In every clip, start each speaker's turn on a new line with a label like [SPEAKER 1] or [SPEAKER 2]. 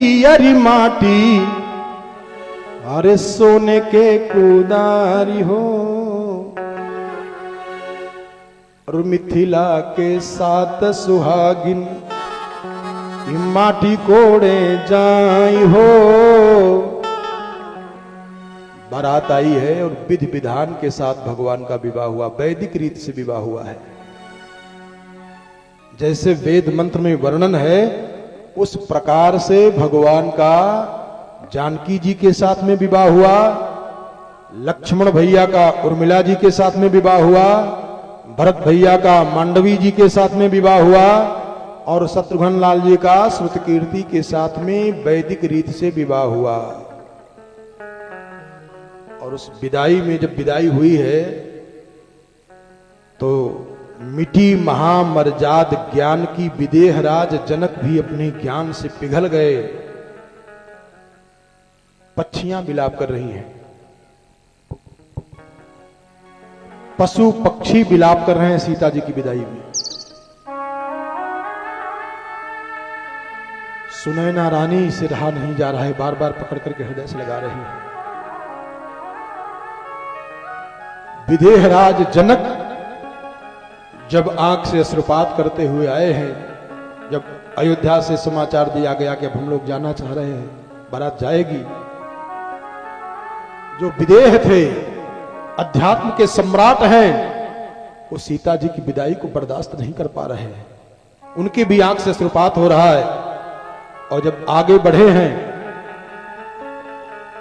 [SPEAKER 1] अरी माटी अरे सोने के कुदारी हो, और मिथिला के साथ सुहागिन माटी कोड़े जाई हो। बारात आई है और विधि विधान के साथ भगवान का विवाह हुआ, वैदिक रीत से विवाह हुआ है। जैसे वेद मंत्र में वर्णन है उस प्रकार से भगवान का जानकी जी के साथ में विवाह हुआ, लक्ष्मण भैया का उर्मिला जी के साथ में विवाह हुआ, भरत भैया का मांडवी जी के साथ में विवाह हुआ, और शत्रुघ्न लाल जी का श्रुतकीर्ति के साथ में वैदिक रीत से विवाह हुआ। और उस विदाई में जब विदाई हुई है तो मिटी महामर्जाद ज्ञान की विदेहराज जनक भी अपने ज्ञान से पिघल गए। पक्षियां विलाप कर रही हैं, पशु पक्षी विलाप कर रहे हैं सीता जी की विदाई में। सुनैना रानी से रहा नहीं जा रहा है, बार बार पकड़ करके हृदय से लगा रही है। विदेहराज जनक जब आंख से अश्रुपात करते हुए आए हैं, जब अयोध्या से समाचार दिया गया कि अब हम लोग जाना चाह रहे हैं, बारात जाएगी, जो विदेह थे, अध्यात्म के सम्राट हैं, वो सीता जी की विदाई को बर्दाश्त नहीं कर पा रहे हैं। उनकी भी आंख से अश्रुपात हो रहा है। और जब आगे बढ़े हैं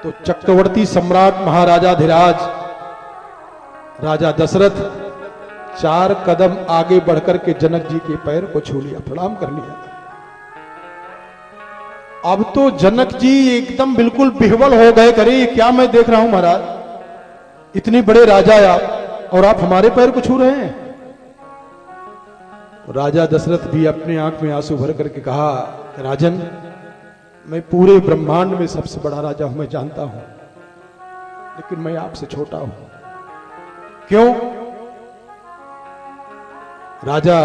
[SPEAKER 1] तो चक्रवर्ती सम्राट महाराजाधिराज राजा दशरथ 4 कदम आगे बढ़कर के जनक जी के पैर को छू लिया, प्रणाम कर लिया। अब तो जनक जी एकदम बिल्कुल बिहवल हो गए, करे ये क्या मैं देख रहा हूं महाराज, इतने बड़े राजा आप और आप हमारे पैर को छू रहे हैं। राजा दशरथ भी अपने आंख में आंसू भर करके कहा, राजन मैं पूरे ब्रह्मांड में सबसे बड़ा राजा हूं, मैं जानता हूं, लेकिन मैं आपसे छोटा हूं। क्यों? राजा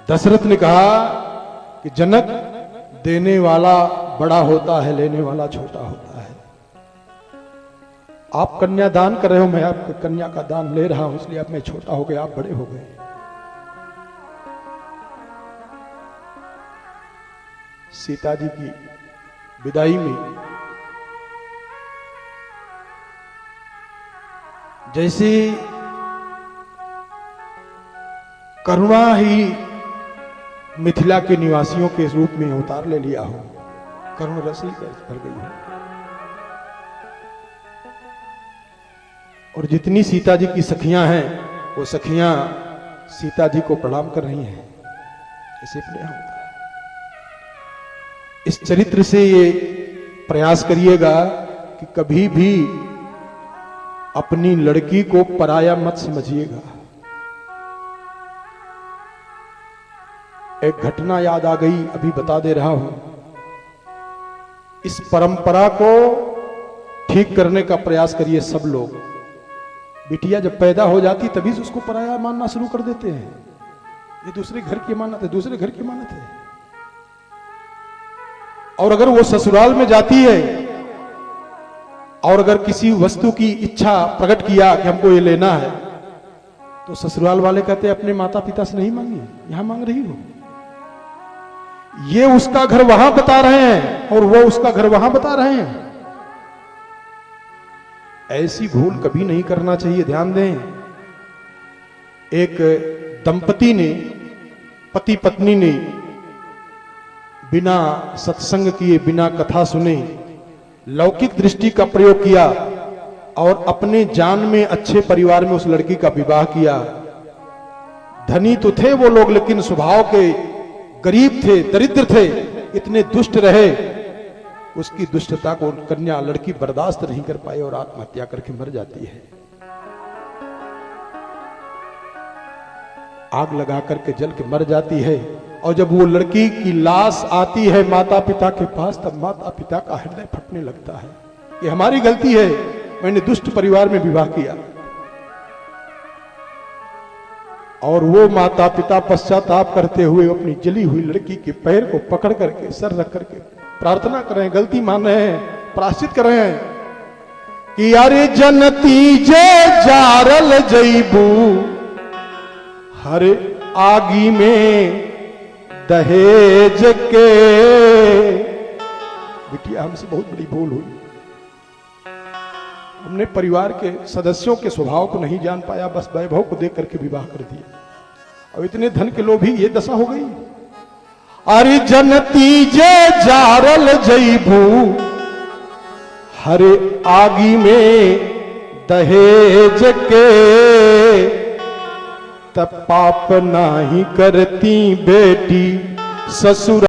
[SPEAKER 1] दशरथ ने कहा कि जनक, देने वाला बड़ा होता है, लेने वाला छोटा होता है। आप कन्या दान कर रहे हो, मैं आपके कन्या का दान ले रहा हूं, इसलिए अब मैं छोटा हो गया, आप बड़े हो गए। सीता जी की विदाई में जैसे करुणा ही मिथिला के निवासियों के रूप में अवतार ले लिया हो, करुण रसी भर गई हो। और जितनी सीता जी की सखियां हैं वो सखियां सीता जी को प्रणाम कर रही हैं। ऐसे प्रेम होता है। इस चरित्र से ये प्रयास करिएगा कि कभी भी अपनी लड़की को पराया मत समझिएगा। एक घटना याद आ गई, अभी बता दे रहा हूं। इस परंपरा को ठीक करने का प्रयास करिए सब लोग। बिटिया जब पैदा हो जाती तभी से उसको पराया मानना शुरू कर देते हैं। ये दूसरे घर की अमानत है, दूसरे घर की अमानत है। और अगर वो ससुराल में जाती है और अगर किसी वस्तु की इच्छा प्रकट किया कि हमको ये लेना है, तो ससुराल वाले कहते हैं अपने माता पिता से नहीं मांगी, यहां मांग रही हो। ये उसका घर वहां बता रहे हैं और वो उसका घर वहां बता रहे हैं। ऐसी भूल कभी नहीं करना चाहिए, ध्यान दें। एक दंपति ने, पति पत्नी ने बिना सत्संग किए, बिना कथा सुने लौकिक दृष्टि का प्रयोग किया और अपने जान में अच्छे परिवार में उस लड़की का विवाह किया। धनी तो थे वो लोग, लेकिन स्वभाव के गरीब थे, दरिद्र थे, इतने दुष्ट रहे, उसकी दुष्टता को कन्या लड़की बर्दाश्त नहीं कर पाई और आत्महत्या करके मर जाती है। आग लगा करके जल के मर जाती है। और जब वो लड़की की लाश आती है माता पिता के पास, तब माता पिता का हृदय फटने लगता है। ये हमारी गलती है, मैंने दुष्ट परिवार में विवाह किया। और वो माता पिता पश्चाताप करते हुए अपनी जली हुई लड़की के पैर को पकड़ करके, सर रख करके प्रार्थना करें, गलती माने, प्राश्चित करें कि अरे जनती जे जारल जईबू हर आगी में दहेज के। बिटिया हमसे बहुत बड़ी भूल हुई, हमने परिवार के सदस्यों के स्वभाव को नहीं जान पाया, बस वैभव को देख करके विवाह कर दिया। और इतने धन के लोभी ये दशा हो गई। अरे जनती जे जारल जईबू हर आगी में दहेज के, तब पाप नाही करती बेटी ससुर